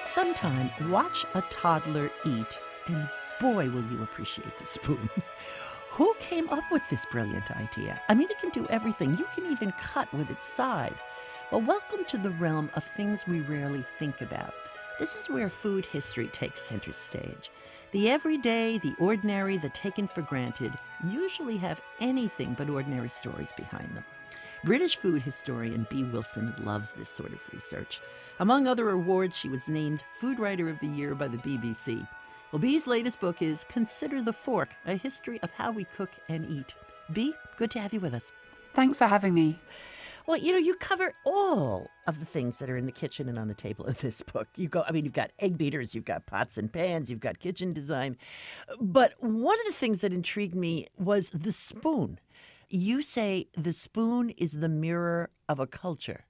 Sometime watch a toddler eat, and boy, will you appreciate the spoon. Who came up with this brilliant idea? I mean, it can do everything. You can even cut with its side. Well, welcome to the realm of things we rarely think about. This is where food history takes center stage. The everyday, the ordinary, the taken for granted usually have anything but ordinary stories behind them. British food historian Bee Wilson loves this sort of research. Among other awards, she was named Food Writer of the Year by the BBC. Well, Bee's latest book is Consider the Fork, a history of how we cook and eat. Bee, good to have you with us. Thanks for having me. Well, you cover all of the things that are in the kitchen and on the table in this book. You've got egg beaters, you've got pots and pans, you've got kitchen design. But one of the things that intrigued me was the spoon. You say the spoon is the mirror of a culture.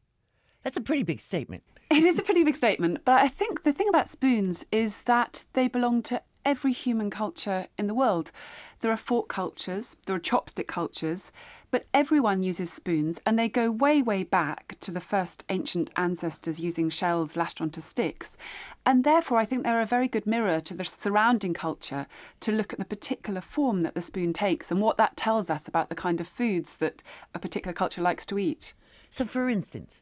That's a pretty big statement. It is a pretty big statement, but I think the thing about spoons is that they belong to every human culture in the world. There are fork cultures, there are chopstick cultures, but everyone uses spoons, and they go way, way back to the first ancient ancestors using shells lashed onto sticks. And therefore, I think they're a very good mirror to the surrounding culture to look at the particular form that the spoon takes and what that tells us about the kind of foods that a particular culture likes to eat. So, for instance,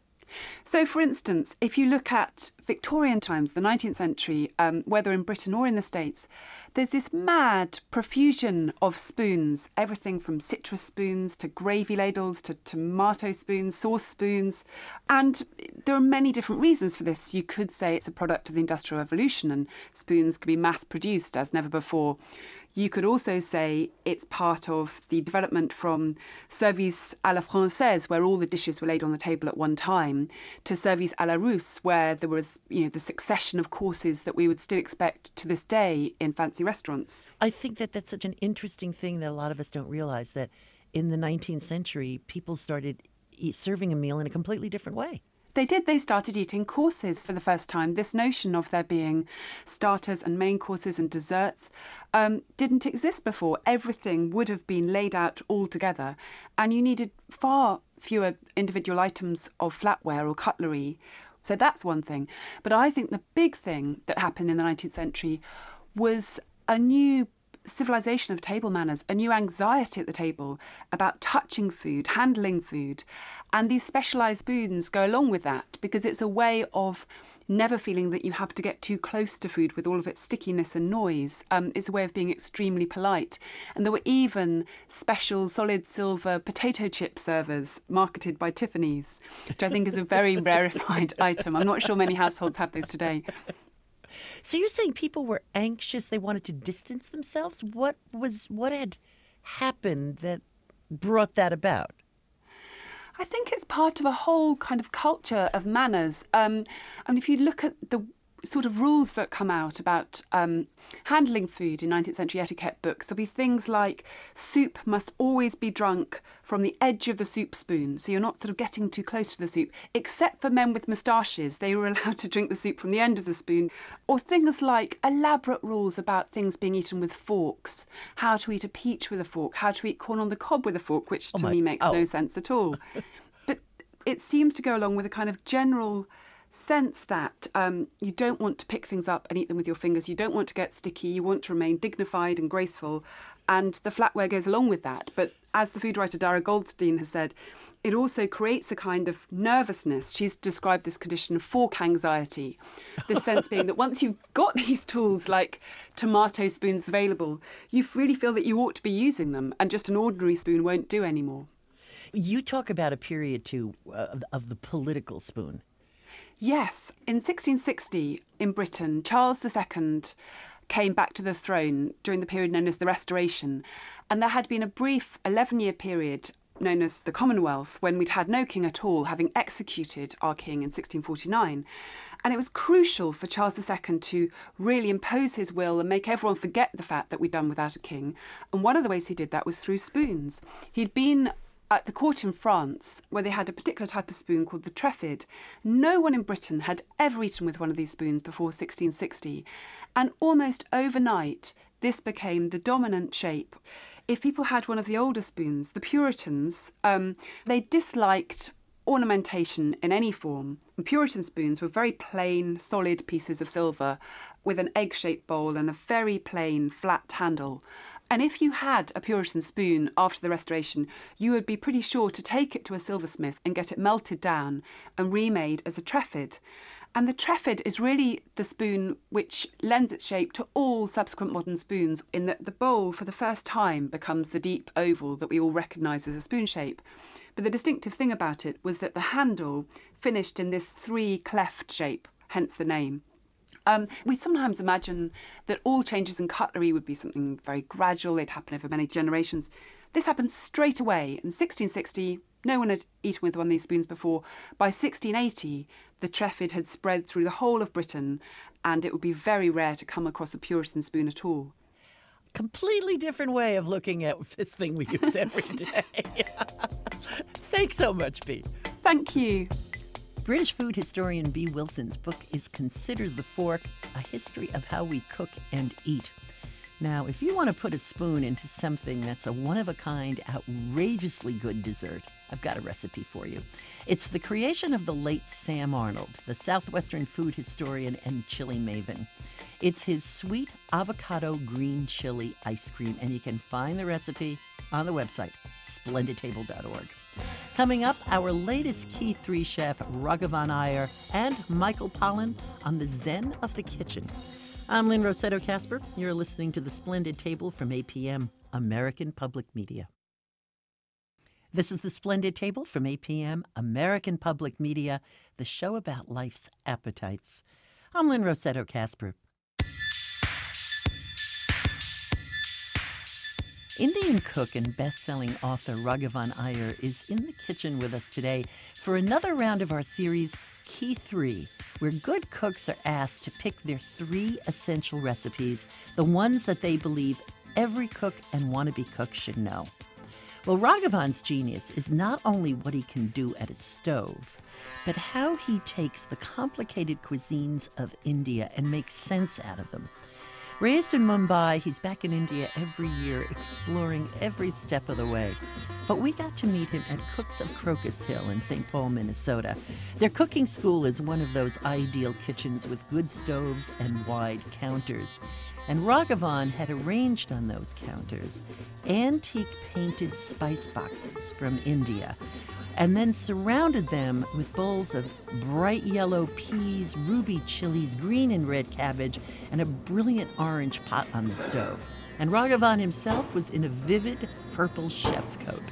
if you look at Victorian times, the 19th century, whether in Britain or in the States, there's this mad profusion of spoons, everything from citrus spoons to gravy ladles to tomato spoons, sauce spoons. And there are many different reasons for this. You could say it's a product of the Industrial Revolution and spoons could be mass produced as never before. You could also say it's part of the development from service à la française, where all the dishes were laid on the table at one time, to service à la russe, where there was, the succession of courses that we would still expect to this day in fancy restaurants. I think that that's such an interesting thing that a lot of us don't realize, that in the 19th century, people started serving a meal in a completely different way. They did. They started eating courses for the first time. This notion of there being starters and main courses and desserts didn't exist before. Everything would have been laid out all together, and you needed far fewer individual items of flatware or cutlery. So that's one thing. But I think the big thing that happened in the 19th century was a new civilization of table manners, a new anxiety at the table about touching food, handling food. And these specialised spoons go along with that because it's a way of never feeling that you have to get too close to food with all of its stickiness and noise. It's a way of being extremely polite. And there were even special solid silver potato chip servers marketed by Tiffany's, which I think is a very rarefied item. I'm not sure many households have those today. So you're saying people were anxious, they wanted to distance themselves? What had happened that brought that about? I think it's part of a whole kind of culture of manners. And if you look at the sort of rules that come out about handling food in 19th century etiquette books, there'll be things like soup must always be drunk from the edge of the soup spoon, so you're not sort of getting too close to the soup. Except for men with moustaches, they were allowed to drink the soup from the end of the spoon. Or things like elaborate rules about things being eaten with forks, how to eat a peach with a fork, how to eat corn on the cob with a fork, which to me makes no sense at all. But it seems to go along with a kind of general sense that you don't want to pick things up and eat them with your fingers. You don't want to get sticky. You want to remain dignified and graceful. And the flatware goes along with that. But as the food writer Dara Goldstein has said, it also creates a kind of nervousness. She's described this condition of fork anxiety, the sense being that once you've got these tools like tomato spoons available, you really feel that you ought to be using them, and just an ordinary spoon won't do anymore. You talk about a period, too, of the political spoon. Yes. In 1660, in Britain, Charles II came back to the throne during the period known as the Restoration. And there had been a brief 11-year period known as the Commonwealth, when we'd had no king at all, having executed our king in 1649. And it was crucial for Charles II to really impose his will and make everyone forget the fact that we'd done without a king. And one of the ways he did that was through spoons. He'd been at the court in France, where they had a particular type of spoon called the trefid. No one in Britain had ever eaten with one of these spoons before 1660. And almost overnight, this became the dominant shape. If people had one of the older spoons, the Puritans, they disliked ornamentation in any form. And Puritan spoons were very plain, solid pieces of silver with an egg-shaped bowl and a very plain, flat handle. And if you had a Puritan spoon after the Restoration, you would be pretty sure to take it to a silversmith and get it melted down and remade as a trefid. And the trefid is really the spoon which lends its shape to all subsequent modern spoons, in that the bowl for the first time becomes the deep oval that we all recognise as a spoon shape. But the distinctive thing about it was that the handle finished in this three-cleft shape, hence the name. We sometimes imagine that all changes in cutlery would be something very gradual, they'd happen over many generations. This happened straight away. In 1660, no one had eaten with one of these spoons before. By 1680, the trefid had spread through the whole of Britain, and it would be very rare to come across a Puritan spoon at all. Completely different way of looking at this thing we use every day. Thanks so much, Bea. Thank you. British food historian Bea Wilson's book is Consider the Fork, A History of How We Cook and Eat. Now, if you want to put a spoon into something that's a one-of-a-kind, outrageously good dessert, I've got a recipe for you. It's the creation of the late Sam Arnold, the Southwestern food historian and chili maven. It's his sweet avocado green chili ice cream, and you can find the recipe on the website, splendidtable.org. Coming up, our latest Key 3 chef, Raghavan Iyer, and Michael Pollan on the Zen of the kitchen. I'm Lynne Rossetto Kasper. You're listening to The Splendid Table from APM, American Public Media. This is The Splendid Table from APM, American Public Media, the show about life's appetites. I'm Lynne Rossetto Kasper. Indian cook and best-selling author Raghavan Iyer is in the kitchen with us today for another round of our series, Key 3, where good cooks are asked to pick their 3 essential recipes, the ones that they believe every cook and wannabe cook should know. Well, Raghavan's genius is not only what he can do at a stove, but how he takes the complicated cuisines of India and makes sense out of them. Raised in Mumbai, he's back in India every year, exploring every step of the way. But we got to meet him at Cooks of Crocus Hill in St. Paul, Minnesota. Their cooking school is one of those ideal kitchens with good stoves and wide counters. And Raghavan had arranged on those counters antique painted spice boxes from India, and then surrounded them with bowls of bright yellow peas, ruby chilies, green and red cabbage, and a brilliant orange pot on the stove. And Raghavan himself was in a vivid purple chef's coat.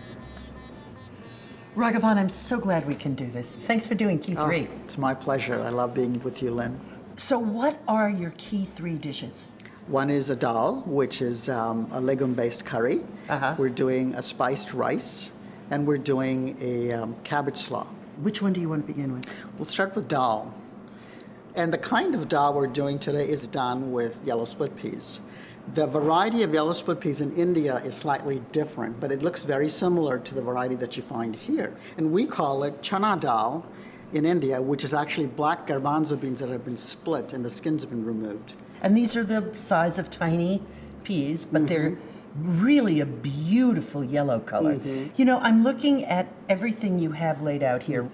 Raghavan, I'm so glad we can do this. Thanks for doing Key 3. It's my pleasure. I love being with you, Lynne. So what are your Key 3 dishes? One is a dal, which is a legume-based curry. We're doing a spiced rice, and we're doing a cabbage slaw. Which one do you want to begin with? We'll start with dal. And the kind of dal we're doing today is done with yellow split peas. The variety of yellow split peas in India is slightly different, but it looks very similar to the variety that you find here. And we call it chana dal in India, which is actually black garbanzo beans that have been split and the skins have been removed. And these are the size of tiny peas, but they're really a beautiful yellow color. You know, I'm looking at everything you have laid out here,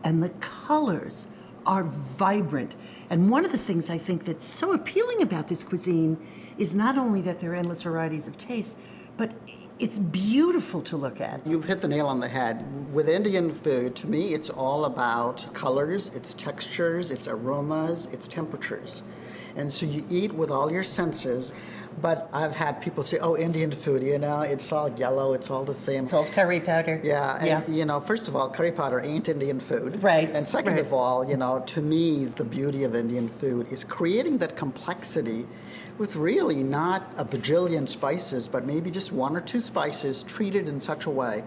and the colors are vibrant. And one of the things I think that's so appealing about this cuisine is not only that there are endless varieties of taste, but it's beautiful to look at. You've hit the nail on the head. With Indian food, to me, it's all about colors, its textures, its aromas, its temperatures. And so you eat with all your senses. But I've had people say, oh, Indian food, you know, it's all yellow, it's all the same. It's all curry powder. Yeah, and you know, first of all, curry powder ain't Indian food. Right. And second of all, you know, to me, the beauty of Indian food is creating that complexity with really not a bajillion spices, but maybe just 1 or 2 spices treated in such a way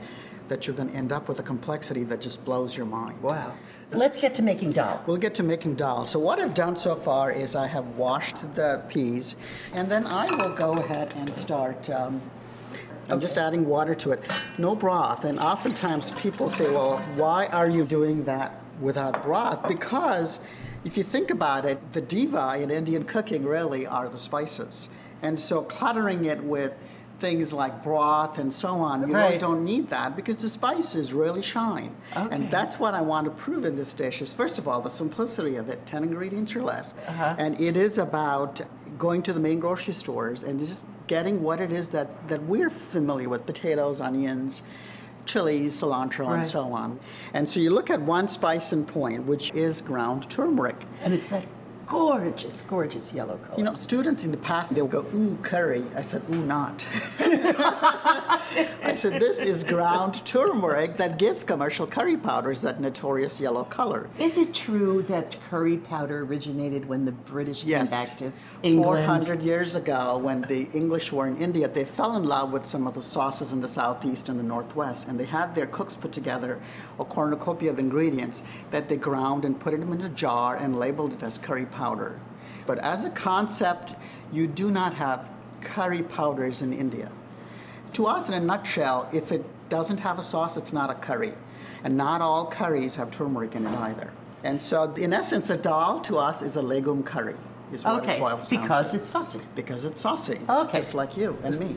that you're going to end up with a complexity that just blows your mind. Wow. Let's get to making dal. We'll get to making dal. So what I've done so far is I have washed the peas, and then I will go ahead and start, I'm just adding water to it. No broth, and oftentimes people say, well, why are you doing that without broth? Because if you think about it, the diva in Indian cooking really are the spices. And so cluttering it with things like broth and so on, you really don't need that because the spices really shine. Okay. And that's what I want to prove in this dish is, first of all, the simplicity of it, 10 ingredients or less. And it is about going to the main grocery stores and just getting what it is that we're familiar with, potatoes, onions, chilies, cilantro, and so on. And so you look at one spice in point, which is ground turmeric. And it's that gorgeous, gorgeous yellow color. You know, students in the past, they'll go, ooh, curry. I said, ooh, not. I said, this is ground turmeric that gives commercial curry powders that notorious yellow color. Is it true that curry powder originated when the British came back to England? 400 years ago, when the English were in India, they fell in love with some of the sauces in the southeast and the northwest, and they had their cooks put together a cornucopia of ingredients that they ground and put them in a jar and labeled it as curry powder. But as a concept, you do not have curry powders in India. To us, in a nutshell, if it doesn't have a sauce, it's not a curry. And not all curries have turmeric in it either. And so, in essence, a dal to us is a legume curry, is what it boils down because to. it's saucy. Because it's saucy, just like you and me.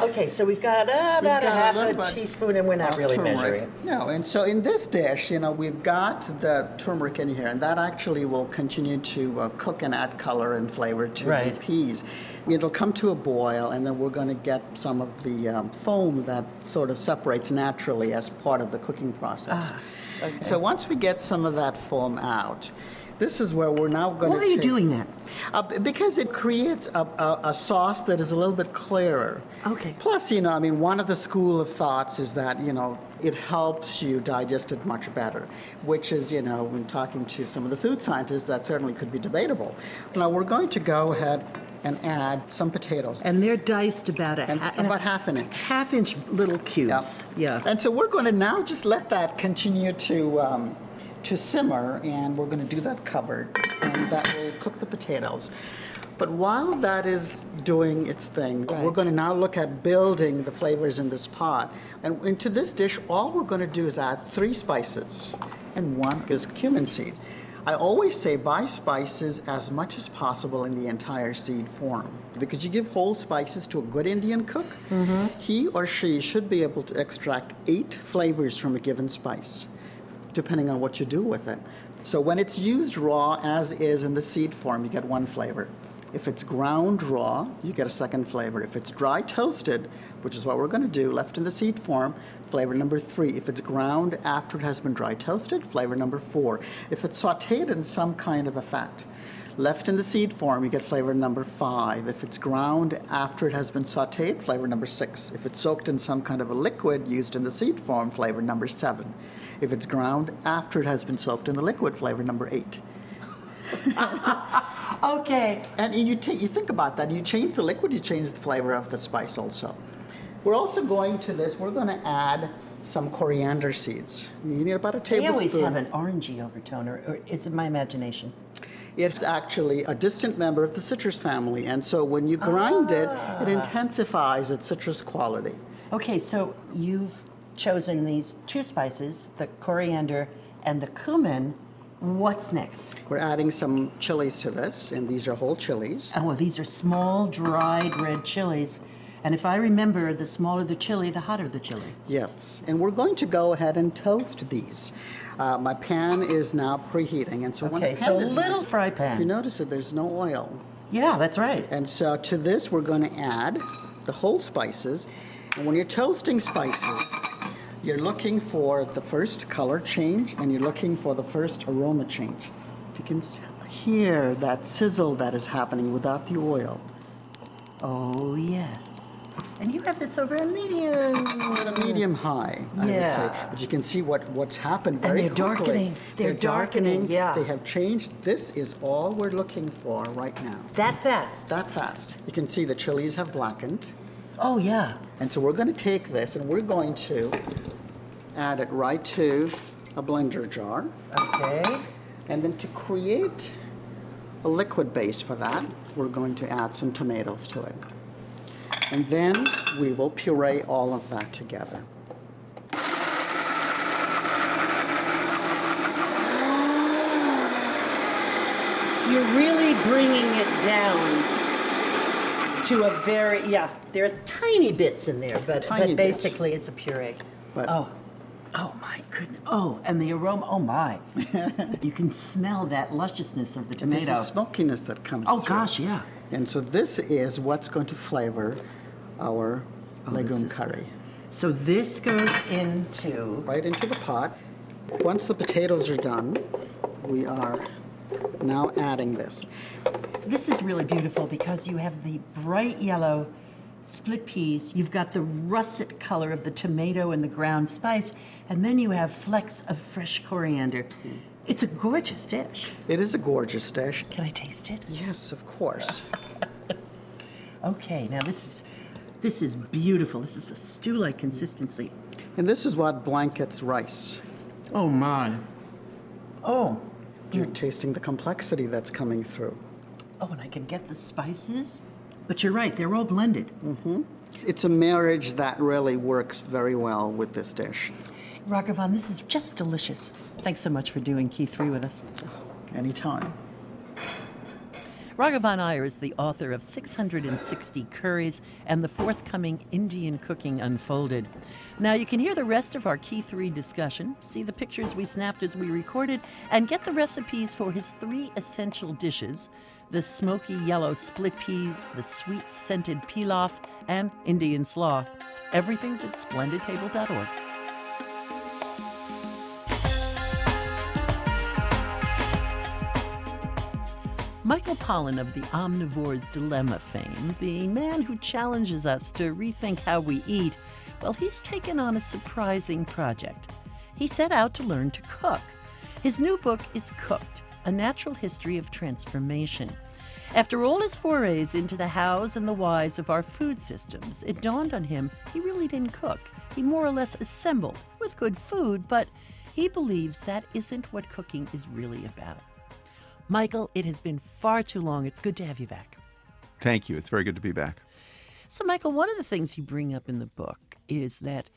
Okay, so we've got about a half a teaspoon, and we're not really measuring it. No, and so in this dish, you know, we've got the turmeric in here, and that actually will continue to cook and add color and flavor to the peas. It'll come to a boil, and then we're going to get some of the foam that sort of separates naturally as part of the cooking process. So once we get some of that foam out, this is where we're now going to Why are you doing that? Because it creates a sauce that is a little bit clearer. Okay. Plus, you know, I mean, one of the school of thoughts is that, you know, it helps you digest it much better, which is, you know, when talking to some of the food scientists, that certainly could be debatable. Now, we're going to go ahead and add some potatoes. And they're diced about about half an inch. Half-inch little cubes. Yeah. And so we're going to now just let that continue to simmer, and we're going to do that covered, and that will cook the potatoes. But while that is doing its thing, we're going to now look at building the flavors in this pot. And into this dish, all we're going to do is add 3 spices, and 1 is cumin seed. I always say buy spices as much as possible in the entire seed form, because you give whole spices to a good Indian cook, he or she should be able to extract 8 flavors from a given spice, depending on what you do with it. So when it's used raw, as is in the seed form, you get 1 flavor. If it's ground raw, you get a 2nd flavor. If it's dry toasted, which is what we're going to do, left in the seed form, flavor number 3. If it's ground after it has been dry toasted, flavor number 4. If it's sauteed in some kind of a fat, left in the seed form, you get flavor number 5. If it's ground after it has been sauteed, flavor number 6. If it's soaked in some kind of a liquid used in the seed form, flavor number 7. If it's ground after it has been soaked in the liquid, flavor number 8. Okay. And you think about that. You change the liquid, you change the flavor of the spice also. We're also going to this, we're going to add some coriander seeds. You need about a tablespoon. They always have an orangey overtone, or is it my imagination? It's actually a distant member of the citrus family, and so when you grind it intensifies its citrus quality. Okay, so you've chosen these 2 spices, the coriander and the cumin. What's next? We're adding some chilies to this, and these are whole chilies. Oh, well, these are small, dried red chilies. And if I remember, the smaller the chili, the hotter the chili. Yes, and we're going to go ahead and toast these. My pan is now preheating, and so when the pan so a is little used, fry pan. if you notice that there's no oil. Yeah, that's right. And so to this, we're going to add the whole spices. And when you're toasting spices, you're looking for the first color change, and you're looking for the first aroma change. You can hear that sizzle that is happening without the oil. Oh, yes. And you have this over a medium. Medium high, I would say. But you can see what's happened very quickly. And they're darkening. They're darkening, yeah. They have changed. This is all we're looking for right now. That fast? That fast. You can see the chilies have blackened. Oh, yeah. And so we're going to take this and we're going to add it right to a blender jar. Okay. And then to create a liquid base for that, we're going to add some tomatoes to it. And then we will puree all of that together. You're really bringing it down to a very, there's tiny bits in there, but basically it's a puree. But Oh my goodness. Oh, and the aroma, oh my. You can smell that lusciousness of the tomato. There's a smokiness that comes Oh through. gosh, yeah. And so this is what's going to flavor our legume curry. So this goes right into the pot. Once the potatoes are done, we are now adding this. This is really beautiful because you have the bright yellow split peas, you've got the russet color of the tomato and the ground spice, and then you have flecks of fresh coriander. It's a gorgeous dish. It is a gorgeous dish. Can I taste it? Yes, of course. Okay, now this is beautiful. This is a stew-like consistency. And this is what blankets rice. Oh my. Oh. You're tasting the complexity that's coming through. Oh, and I can get the spices. But you're right, they're all blended. Mm-hmm. It's a marriage that really works very well with this dish. Raghavan, this is just delicious. Thanks so much for doing Key 3 with us. Anytime. Raghavan Iyer is the author of 660 Curries and the forthcoming Indian Cooking Unfolded. Now, you can hear the rest of our Key 3 discussion, see the pictures we snapped as we recorded, and get the recipes for his 3 essential dishes: the smoky yellow split peas, the sweet scented pilaf, and Indian slaw. Everything's at splendidtable.org. Michael Pollan of the Omnivore's Dilemma fame, the man who challenges us to rethink how we eat, well, he's taken on a surprising project. He set out to learn to cook. His new book is Cooked, A Natural History of Transformation. After all his forays into the hows and the whys of our food systems, it dawned on him he really didn't cook. He more or less assembled with good food, but he believes that isn't what cooking is really about. Michael, it has been far too long. It's good to have you back. Thank you. It's very good to be back. So, Michael, one of the things you bring up in the book is that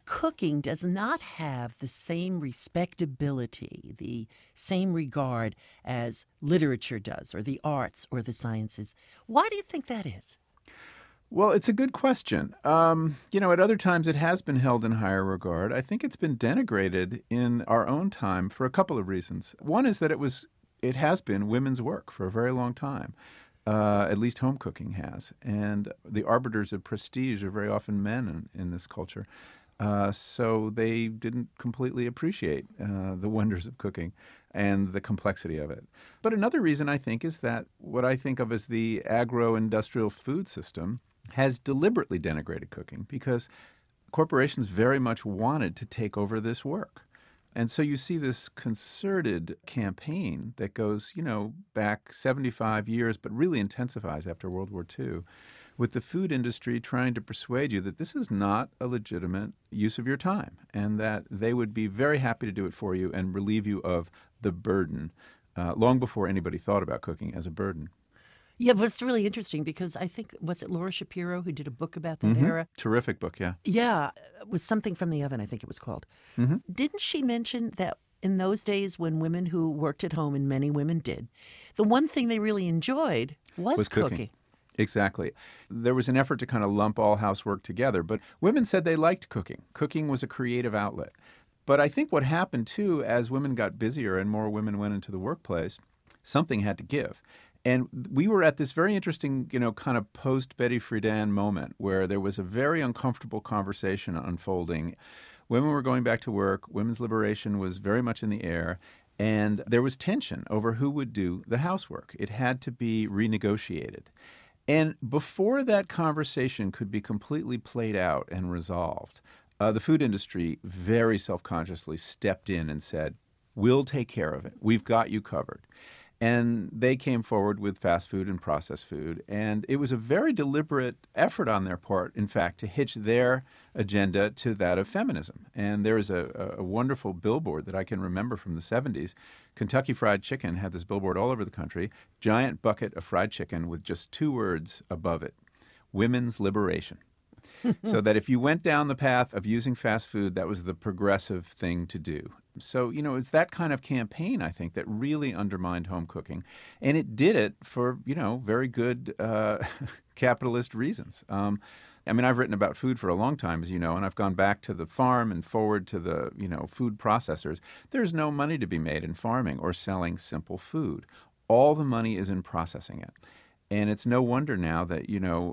cooking does not have the same respectability, the same regard as literature does, or the arts, or the sciences. Why do you think that is? Well, it's a good question. At other times it has been held in higher regard. I think it's been denigrated in our own time for a couple of reasons. One is that it has been women's work for a very long time. At least home cooking has. And the arbiters of prestige are very often men in this culture. So they didn't completely appreciate the wonders of cooking and the complexity of it. But another reason, I think, is that what I think of as the agro-industrial food system has deliberately denigrated cooking because corporations very much wanted to take over this work. And so you see this concerted campaign that goes, back 75 years, but really intensifies after World War II, with the food industry trying to persuade you that this is not a legitimate use of your time and that they would be very happy to do it for you and relieve you of the burden long before anybody thought about cooking as a burden. Yeah, but it's really interesting because I think, was it Laura Shapiro who did a book about that era? Terrific book, yeah. Yeah, it was Something from the Oven, I think it was called. Mm-hmm. Didn't she mention that in those days when women who worked at home, and many women did, the one thing they really enjoyed was cooking? Exactly. There was an effort to kind of lump all housework together, but women said they liked cooking. Cooking was a creative outlet. But I think what happened, too, as women got busier and more women went into the workplace, something had to give. And we were at this very interesting, kind of post-Betty Friedan moment where there was a very uncomfortable conversation unfolding. Women were going back to work. Women's liberation was very much in the air. And there was tension over who would do the housework. It had to be renegotiated. And before that conversation could be completely played out and resolved, the food industry very self-consciously stepped in and said, we'll take care of it. We've got you covered. And they came forward with fast food and processed food. And it was a very deliberate effort on their part, in fact, to hitch their agenda to that of feminism. And there is a wonderful billboard that I can remember from the 70s. Kentucky Fried Chicken had this billboard all over the country, giant bucket of fried chicken with just 2 words above it, women's liberation. So that if you went down the path of using fast food, that was the progressive thing to do. So, it's that kind of campaign, I think, that really undermined home cooking. And it did it for, very good capitalist reasons. I've written about food for a long time, as you know, and I've gone back to the farm and forward to the, food processors. There's no money to be made in farming or selling simple food. All the money is in processing it. And it's no wonder now that,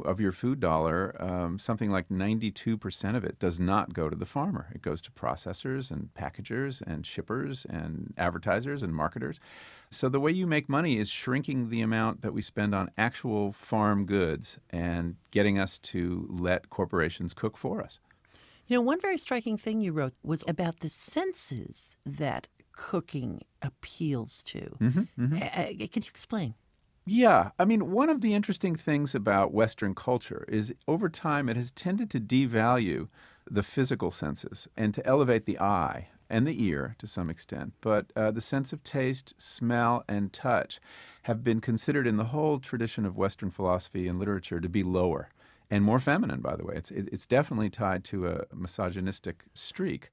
of your food dollar, something like 92% of it does not go to the farmer. It goes to processors and packagers and shippers and advertisers and marketers. So the way you make money is shrinking the amount that we spend on actual farm goods and getting us to let corporations cook for us. One very striking thing you wrote was about the senses that cooking appeals to. Can you explain? Yeah. One of the interesting things about Western culture is over time it has tended to devalue the physical senses and to elevate the eye and the ear to some extent. But the sense of taste, smell, and touch have been considered in the whole tradition of Western philosophy and literature to be lower and more feminine, by the way. It's definitely tied to a misogynistic streak.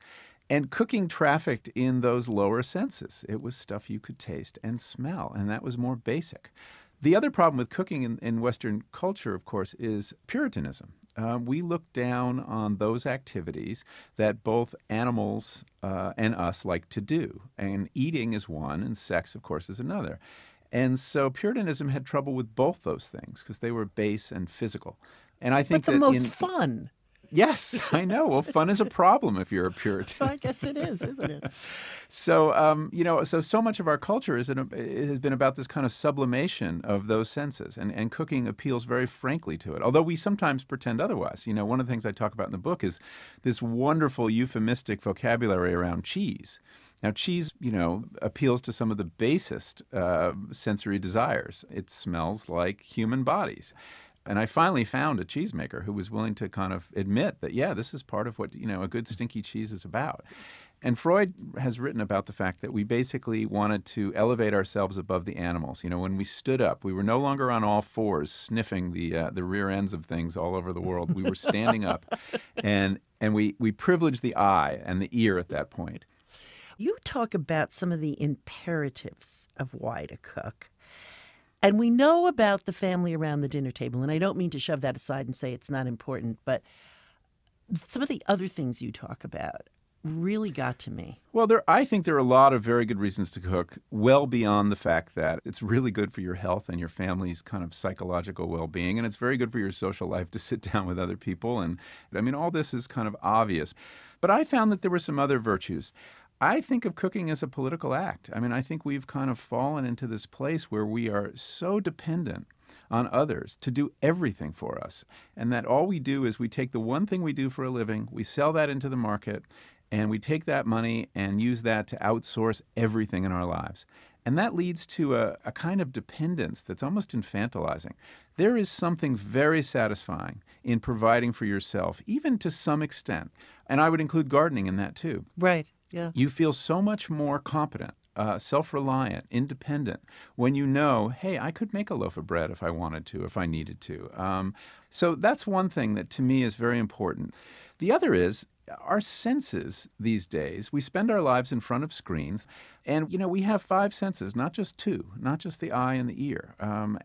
And cooking trafficked in those lower senses. It was stuff you could taste and smell, and that was more basic. The other problem with cooking in Western culture, of course, is Puritanism. We look down on those activities that both animals and us like to do. And eating is one, and sex, of course, is another. And so Puritanism had trouble with both those things because they were base and physical. And I think but the most fun. Yes, I know. Well, fun is a problem if you're a Puritan. I guess it is, isn't it? So, so much of our culture has been about this kind of sublimation of those senses, and cooking appeals very frankly to it, although we sometimes pretend otherwise. One of the things I talk about in the book is this wonderful euphemistic vocabulary around cheese. Now, cheese, appeals to some of the basest sensory desires. It smells like human bodies. And I finally found a cheesemaker who was willing to kind of admit that, yeah, this is part of what, a good stinky cheese is about. And Freud has written about the fact that we basically wanted to elevate ourselves above the animals. When we stood up, we were no longer on all fours sniffing the rear ends of things all over the world. We were standing up, and we privileged the eye and the ear at that point. You talk about some of the imperatives of why to cook. And we know about the family around the dinner table, and I don't mean to shove that aside and say it's not important, but some of the other things you talk about really got to me. Well, I think there are a lot of very good reasons to cook, well beyond the fact that it's really good for your health and your family's kind of psychological well-being, and it's very good for your social life to sit down with other people. And all this is kind of obvious. But I found that there were some other virtues. I think of cooking as a political act. I think we've kind of fallen into this place where we are so dependent on others to do everything for us, and that all we do is we take the one thing we do for a living, we sell that into the market, and we take that money and use that to outsource everything in our lives. And that leads to a kind of dependence that's almost infantilizing. There is something very satisfying in providing for yourself, even to some extent. And I would include gardening in that too. Right, yeah. You feel so much more competent, self-reliant, independent when you know, hey, I could make a loaf of bread if I wanted to, if I needed to. So that's one thing that to me is very important. The other is our senses these days. We spend our lives in front of screens, and, we have 5 senses, not just 2, not just the eye and the ear.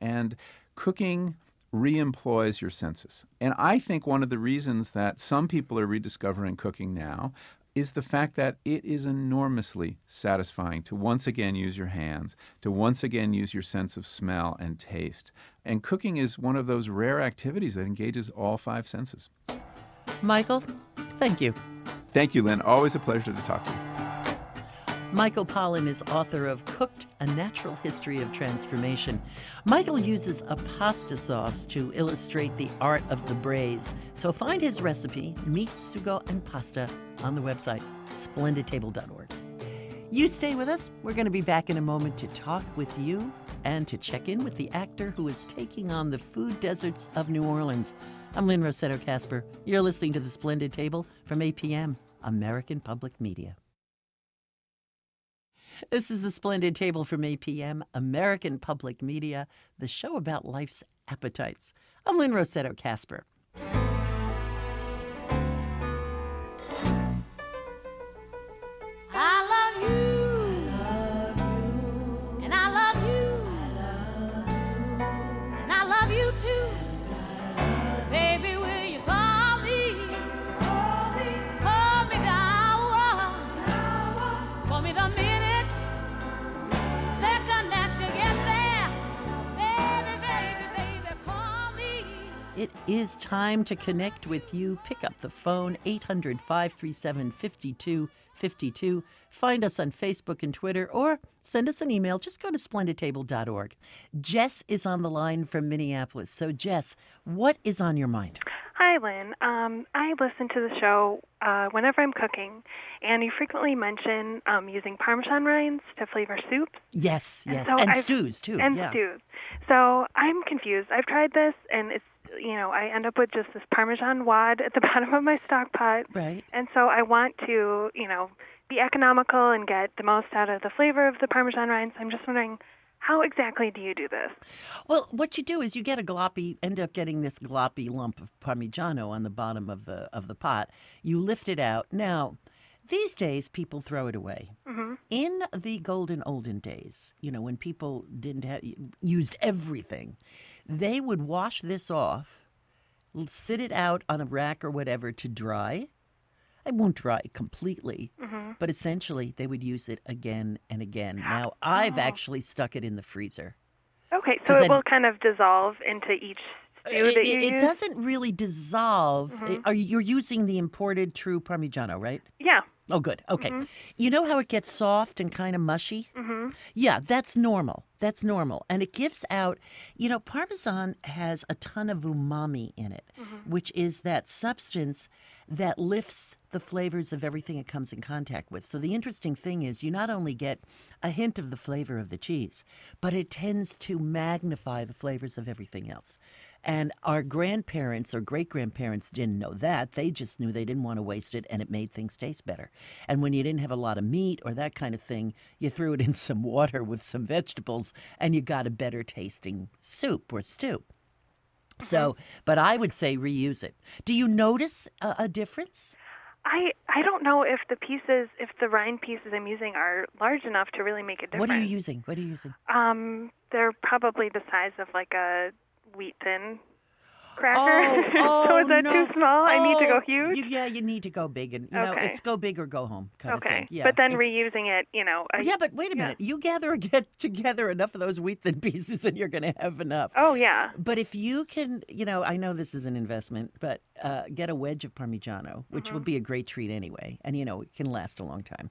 And cooking re-employs your senses. And I think one of the reasons that some people are rediscovering cooking now is the fact that it is enormously satisfying to once again use your hands, to once again use your sense of smell and taste. And cooking is one of those rare activities that engages all 5 senses. Michael, thank you. Thank you, Lynne. Always a pleasure to talk to you. Michael Pollan is author of Cooked, A Natural History of Transformation. Michael uses a pasta sauce to illustrate the art of the braise. So find his recipe, meat, sugo, and pasta, on the website, splendidtable.org. You stay with us. We're going to be back in a moment to talk with you and to check in with the actor who is taking on the food deserts of New Orleans. I'm Lynne Rossetto Kasper. You're listening to The Splendid Table from APM, American Public Media. This is The Splendid Table from APM, American Public Media, the show about life's appetites. I'm Lynne Rossetto Kasper. It is time to connect with you. Pick up the phone, 800-537-5252. Find us on Facebook and Twitter, or send us an email. Just go to splendidtable.org. Jess is on the line from Minneapolis. So, Jess, what is on your mind? Hi, Lynn. I listen to the show whenever I'm cooking, and you frequently mention using Parmesan rinds to flavor soups. Yes, and yes, so and stews, too. And yeah. stews. So I'm confused. I've tried this, and it's, I end up with just this Parmesan wad at the bottom of my stock pot. Right. And so I want to, be economical and get the most out of the flavor of the Parmesan rinds. I'm just wondering, how exactly do you do this? Well, what you do is you get end up getting this gloppy lump of Parmigiano on the bottom of the pot. You lift it out. Now, these days, people throw it away. Mm-hmm. In the olden days, when people used everything, they would wash this off, sit it out on a rack or whatever to dry. It won't dry completely, but essentially they would use it again and again. Now, I've actually stuck it in the freezer. Okay, so it will kind of dissolve into each stew that you use? It doesn't really dissolve. You're using the imported true Parmigiano, right? Yeah. Oh, good. Okay. You know how it gets soft and kind of mushy? Yeah, that's normal. That's normal. And it gives out, Parmesan has a ton of umami in it, which is that substance that lifts the flavors of everything it comes in contact with. So the interesting thing is you not only get a hint of the flavor of the cheese, but it tends to magnify the flavors of everything else. And our grandparents or great-grandparents didn't know that. They just knew they didn't want to waste it, and it made things taste better. And when you didn't have a lot of meat or that kind of thing, you threw it in some water with some vegetables, and you got a better-tasting soup or stew. So, but I would say reuse it. Do you notice a difference? I don't know if the rind pieces I'm using are large enough to really make a difference. What are you using? They're probably the size of like a wheat thin cracker. So is that too small? I need to go huge? You need to go big. And, it's go big or go home kind of thing. Yeah, but then reusing it, yeah, but wait a minute. You get together enough of those wheat thin pieces and you're going to have enough. Oh, yeah. But if you can, I know this is an investment, but get a wedge of Parmigiano, which will be a great treat anyway. And, it can last a long time.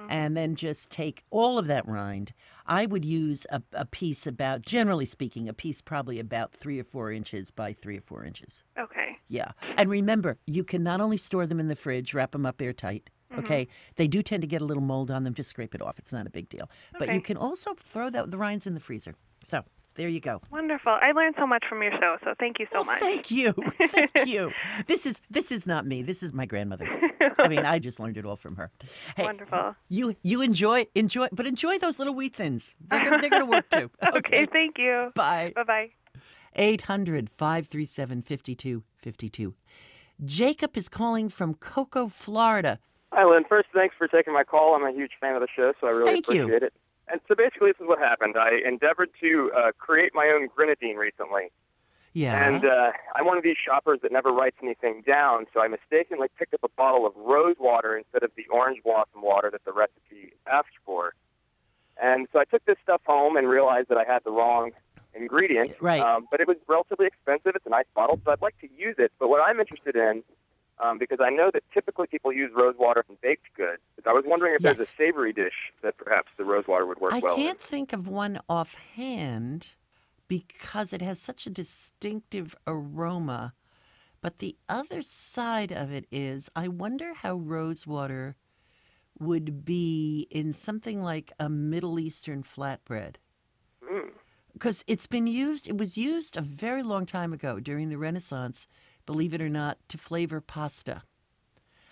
And then just take all of that rind. I would use a piece generally speaking, a piece probably about 3 or 4 inches by 3 or 4 inches. Okay. Yeah. And remember, you can not only store them in the fridge, wrap them up airtight. Okay. They do tend to get a little mold on them. Just scrape it off. It's not a big deal. But you can also throw the rinds in the freezer. So there you go. Wonderful. I learned so much from your show, so thank you so much. Thank you. Thank you. This is not me. This is my grandmother. I mean, I just learned it all from her. Hey, wonderful. You enjoy, but enjoy those little wheat thins. They're going to work too. Okay, thank you. Bye. Bye-bye. 800-537-5252. Jacob is calling from Cocoa, Florida. Hi, Lynn. First, thanks for taking my call. I'm a huge fan of the show, so I really appreciate it. And so basically, this is what happened. I endeavored to create my own grenadine recently. Yeah. And I'm one of these shoppers that never writes anything down, so I mistakenly picked up a bottle of rose water instead of the orange blossom water that the recipe asked for. And so I took this stuff home and realized that I had the wrong ingredient. Right. But it was relatively expensive. It's a nice bottle, so I'd like to use it. But what I'm interested in, because I know that typically people use rose water in baked goods, I was wondering if there's a savory dish that perhaps the rose water would work well I can't with. think of one offhand because it has such a distinctive aroma. But the other side of it is, I wonder how rose water would be in something like a Middle Eastern flatbread. Because it was used a very long time ago during the Renaissance, believe it or not, to flavor pasta.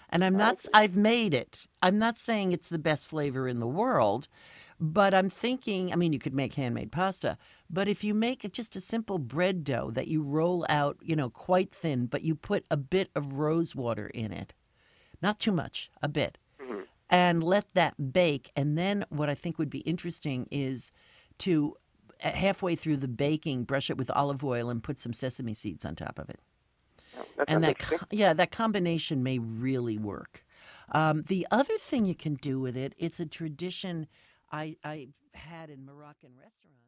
And I've made it. I'm not saying it's the best flavor in the world, but I'm thinking, you could make handmade pasta, but if you make it just a simple bread dough that you roll out, quite thin, but you put a bit of rose water in it, not too much, a bit, and let that bake. And then what I think would be interesting is to halfway through the baking, brush it with olive oil and put some sesame seeds on top of it. And that combination may really work. The other thing you can do with it, it's a tradition I had in Moroccan restaurants.